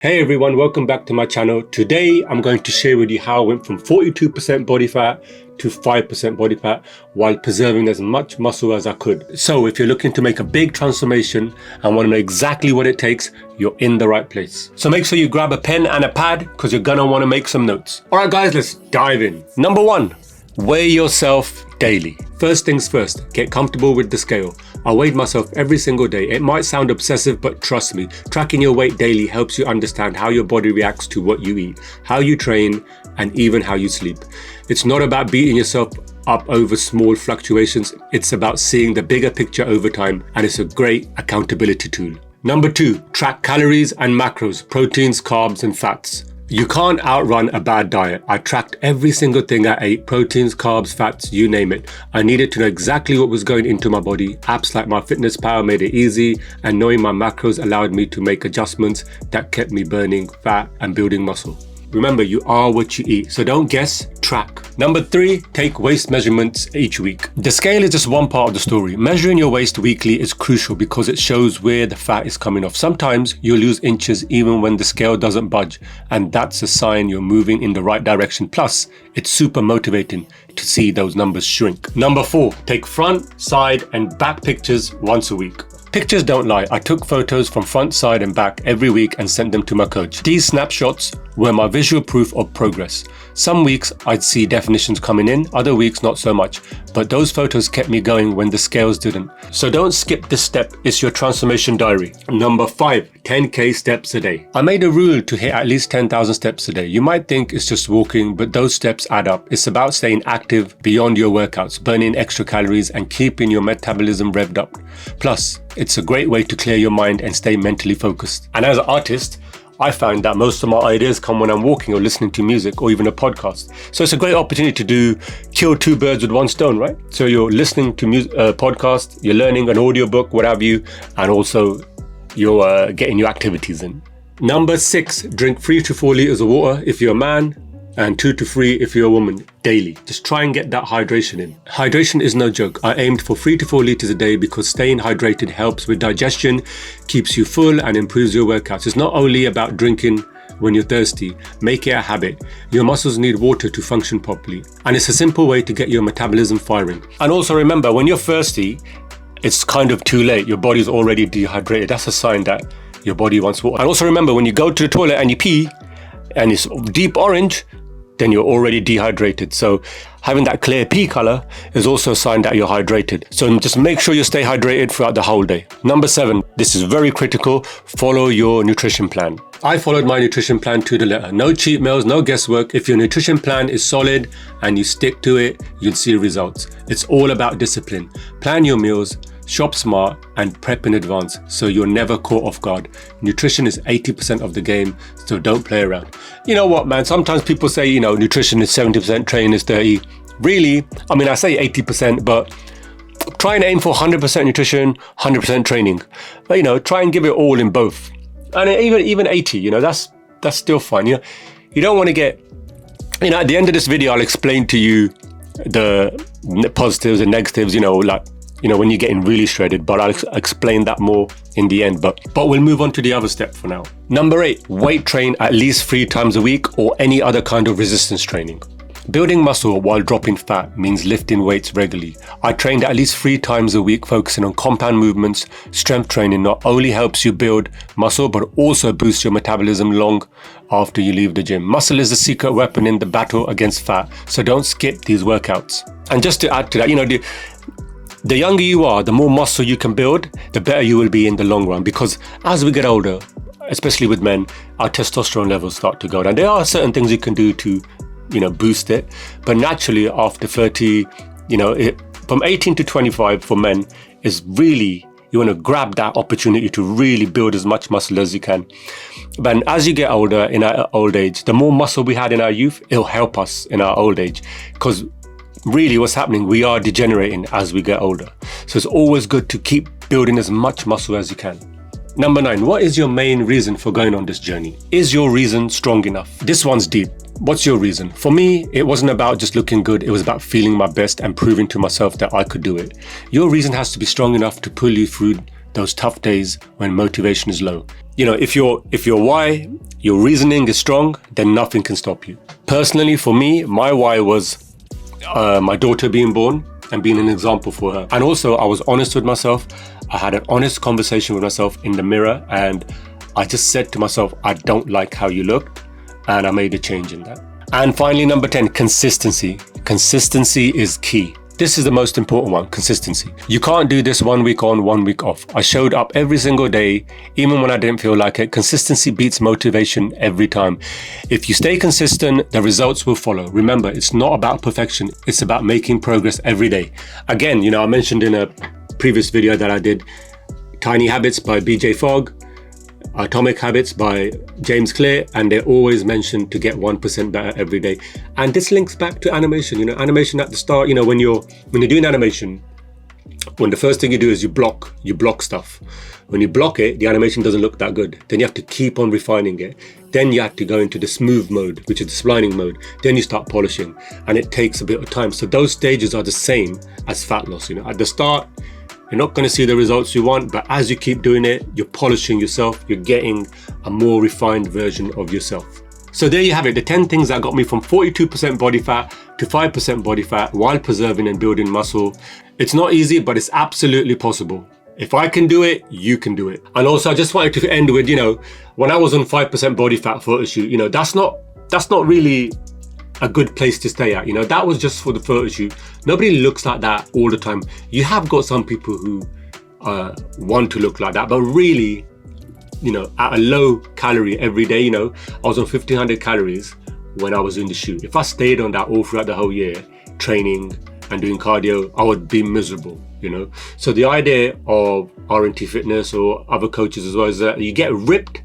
Hey everyone, welcome back to my channel. Today I'm going to share with you how I went from 42% body fat to 5% body fat while preserving as much muscle as I could. So if you're looking to make a big transformation and want to know exactly what it takes, you're in the right place. So make sure you grab a pen and a pad because you're gonna want to make some notes. All right guys, let's dive in. Number one, weigh yourself daily. First things first, get comfortable with the scale. I weighed myself every single day. It might sound obsessive, but trust me, tracking your weight daily helps you understand how your body reacts to what you eat, how you train, and even how you sleep. It's not about beating yourself up over small fluctuations. It's about seeing the bigger picture over time, and it's a great accountability tool. Number two, track calories and macros, proteins, carbs, and fats. You can't outrun a bad diet. I tracked every single thing I ate, proteins, carbs, fats, you name it. I needed to know exactly what was going into my body. Apps like MyFitnessPal made it easy, and knowing my macros allowed me to make adjustments that kept me burning fat and building muscle. Remember, you are what you eat, so don't guess, track. Number three, take waist measurements each week. The scale is just one part of the story. Measuring your waist weekly is crucial because it shows where the fat is coming off. Sometimes you'll lose inches even when the scale doesn't budge, and that's a sign you're moving in the right direction. Plus, it's super motivating to see those numbers shrink. Number four, take front, side, and back pictures once a week. Pictures don't lie. I took photos from front, side, and back every week and sent them to my coach. These snapshots were my visual proof of progress. Some weeks I'd see definitions coming in, other weeks not so much, but those photos kept me going when the scales didn't. So don't skip this step, it's your transformation diary. Number five, 10K steps a day. I made a rule to hit at least 10,000 steps a day. You might think it's just walking, but those steps add up. It's about staying active beyond your workouts, burning extra calories, and keeping your metabolism revved up. Plus, it's a great way to clear your mind and stay mentally focused. And as an artist, I find that most of my ideas come when I'm walking or listening to music or even a podcast. So it's a great opportunity to kill two birds with one stone, right? So you're listening to podcast, you're learning an audiobook, what have you, and also you're getting your activities in. Number six, drink 3 to 4 liters of water if you're a man, and 2 to 3 if you're a woman, daily. Just try and get that hydration in. Hydration is no joke. I aimed for 3 to 4 liters a day because staying hydrated helps with digestion, keeps you full, and improves your workouts. It's not only about drinking when you're thirsty. Make it a habit. Your muscles need water to function properly, and it's a simple way to get your metabolism firing. And also remember, when you're thirsty, it's kind of too late. Your body's already dehydrated. That's a sign that your body wants water. And also remember, when you go to the toilet and you pee and it's deep orange, then you're already dehydrated. So having that clear pee color is also a sign that you're hydrated. So just make sure you stay hydrated throughout the whole day. Number seven, this is very critical. Follow your nutrition plan. I followed my nutrition plan to the letter. No cheat meals, no guesswork. If your nutrition plan is solid and you stick to it, you'll see results. It's all about discipline. Plan your meals, shop smart, and prep in advance so you're never caught off guard. Nutrition is 80% of the game, so don't play around. You know what, man? Sometimes people say, nutrition is 70%, training is 30%. Really, I say 80%, but try and aim for 100% nutrition, 100% training. But, try and give it all in both. And even 80, that's still fine. You don't want to get, at the end of this video, I'll explain to you the positives and negatives, when you're getting really shredded, but I'll explain that more in the end. But we'll move on to the other step for now. Number 8, weight train at least 3 times a week or any other kind of resistance training. Building muscle while dropping fat means lifting weights regularly. I trained at least 3 times a week, focusing on compound movements. Strength training not only helps you build muscle, but also boosts your metabolism long after you leave the gym. Muscle is the secret weapon in the battle against fat, so don't skip these workouts. And just to add to that, the younger you are, the more muscle you can build, the better you will be in the long run. Because as we get older, especially with men, our testosterone levels start to go down. There are certain things you can do to, boost it. But naturally, after 30, from 18 to 25 for men is really, you want to grab that opportunity to really build as much muscle as you can. But as you get older, in our old age, the more muscle we had in our youth, it'll help us in our old age. Because really what's happening, we are degenerating as we get older. So it's always good to keep building as much muscle as you can. Number 9, what is your main reason for going on this journey? Is your reason strong enough? This one's deep. What's your reason? For me, it wasn't about just looking good. It was about feeling my best and proving to myself that I could do it. Your reason has to be strong enough to pull you through those tough days when motivation is low. You know, if your why, your reasoning is strong, then nothing can stop you. Personally, for me, my why was my daughter being born and being an example for her. And also, I was honest with myself. I had an honest conversation with myself in the mirror, and I just said to myself, I don't like how you looked, and I made a change in that. And finally, number 10, consistency. Consistency is key. This is the most important one, consistency. You can't do this 1 week on, 1 week off. I showed up every single day, even when I didn't feel like it. Consistency beats motivation every time. If you stay consistent, the results will follow. Remember, it's not about perfection. It's about making progress every day. Again, you know, I mentioned in a previous video that I did Tiny Habits by BJ Fogg, Atomic Habits by James Clear, and they always mention to get 1% better every day. And this links back to animation. You know, animation at the start, you know, when you're doing animation, when the first thing you do is you block stuff. When you block it, the animation doesn't look that good. Then you have to keep on refining it. Then you have to go into the smooth mode, which is the splining mode. Then you start polishing, and it takes a bit of time. So those stages are the same as fat loss. You know, at the start, you're not going to see the results you want, but as you keep doing it, you're polishing yourself, you're getting a more refined version of yourself. So there you have it, the 10 things that got me from 42% body fat to 5% body fat while preserving and building muscle. It's not easy, but it's absolutely possible. If I can do it, you can do it. And also, I just wanted to end with, you know, when I was on 5% body fat photo shoot, you know, that's not really a good place to stay at. You know, that was just for the photo shoot. Nobody looks like that all the time. You have got some people who want to look like that, but really, you know, at a low calorie every day, you know, I was on 1500 calories when I was doing the shoot. If I stayed on that all throughout the whole year, training and doing cardio, I would be miserable, you know. So the idea of RNT Fitness or other coaches as well is that you get ripped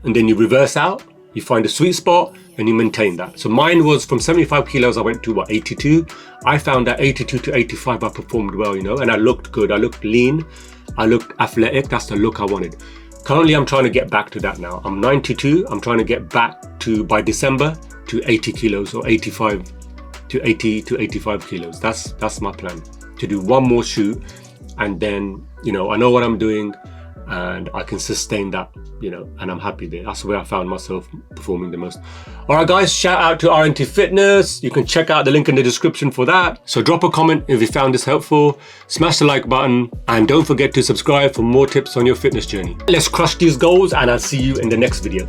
and then you reverse out, you find a sweet spot and you maintain that. So mine was from 75 kilos, I went to 82. I found that 82 to 85, I performed well, you know, and I looked good. I looked lean, I looked athletic. That's the look I wanted. Currently, I'm trying to get back to that now. I'm 92. I'm trying to get back to, by December, to 80 kilos or 85 to 80 to 85 kilos. That's my plan, to do one more shoot. And then, you know, I know what I'm doing and I can sustain that, you know, and I'm happy there. That's where I found myself performing the most. All right, guys, shout out to RNT Fitness. You can check out the link in the description for that. So drop a comment if you found this helpful, smash the like button, and don't forget to subscribe for more tips on your fitness journey. Let's crush these goals, and I'll see you in the next video.